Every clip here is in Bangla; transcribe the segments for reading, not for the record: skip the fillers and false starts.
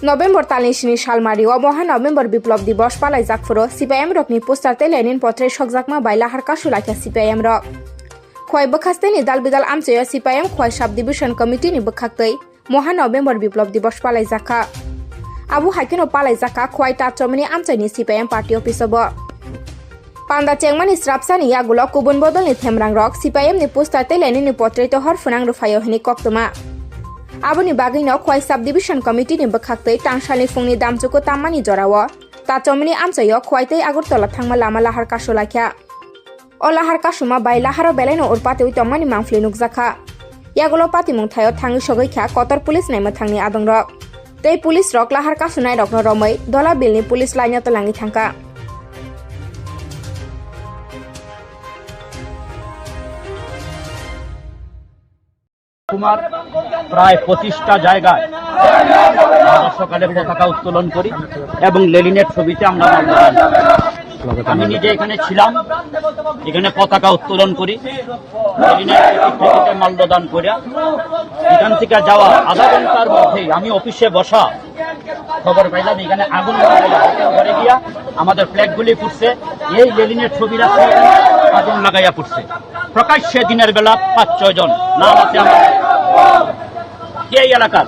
নভেম্বর তালিশনি সালমারিও মহানভেম্বর বিপ্লব দিবস পালাই জাকফুরো সিপিআইএম রকনি পোস্টারতে লেনিন পত্রে সকজাকমা বাইলা হারকা সুলাইখা সিপিআইএম রক খয় বখাস্তেনি দাল বিদাল আমচেয় সিপিআইএম খয় সাব ডিভিশন কমিটিনি বখাক্তৈ মহানভেম্বর বিপ্লব দিবস পালাই জাখা আবু হাইকেনো পালাই জাখা খয় টাচমনি আমচাইনি সিপিআইএম পার্টি অফিসব পান্দা চেংমানি স্রাপসানি ইয়াগুলো কুবুন বদলনি থেমরাং রক সিপিআইএম নি পোস্টারতে লেনিন পত্রে তো হর ফুনাং রুফাयो হিনি কক্তমা আবুনি বাগৈনো খয় সাব ডিভিশন কমিটিনি বখাক্তৈ টাংসালनि फुंनि दामजुको तामानि जरावो ताचमनि आमचायो खयतै आगरतला थांमा लामा लाहार कासुलाख्या अ लाहार कासुमा बाय लाहार बेलायनो उरपातेउ तमानि मांफ्लि नुकजाखा यागुलो पातिमुंथायो थांनि सगैख्या कतर पुलिस नायमा थांनि आदंरक तै पुलिस रक लाहार कासुनाय रकनो रमै दला बिलनि पुलिस लाइनो तलांगि थांका কুমার প্রায় 25টা জায়গায় সকালে পতাকা উত্তোলন করি এবং লেনিনের ছবিতে আমরা আমি নিজে এখানে ছিলাম, এখানে পতাকা উত্তোলন করি, লেনিনের প্রতিকৃতিতে মাল্যদান করিয়া এখান থেকে যাওয়া আধা ঘন্টার মধ্যেই আমি অফিসে বসা খবর পাইলাম এখানে আগুন ঘরে গিয়া আমাদের ফ্ল্যাগগুলি ফুটছে, এই লেনিনের ছবি রাখছে আগুন লাগাইয়া ফুটছে প্রকাশ্যে দিনের বেলা 5-6 জন নাম আছে আমার এই এলাকার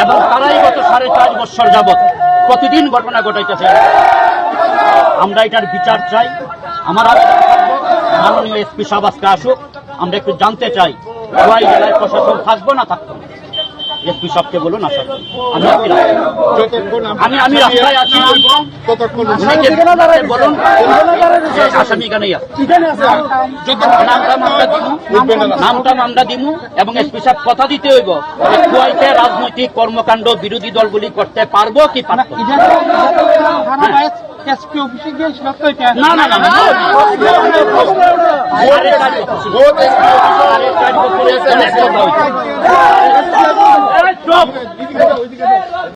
এবং তারাই গত 4.5 বছর যাবৎ প্রতিদিন ঘটনা ঘটাইতেছে। আমরা এটার বিচার চাই। আমার আবেদন থাকবো মাননীয় এসপি সাহেব আজকে আসুক, আমরা একটু জানতে চাই খোয়াই জেলায় প্রশাসন থাকবো না থাকবো। এসপি সাহেবকে বলুন আসার আমি রাস্তায় আছি, বলুন আসামি এখানেই নামটা আমরা দিমু এবং এসপি সাহেব কথা দিতে হইব খোয়াইতে রাজনৈতিক কর্মকাণ্ড বিরোধী দলগুলি করতে পারবো কি পারবো না।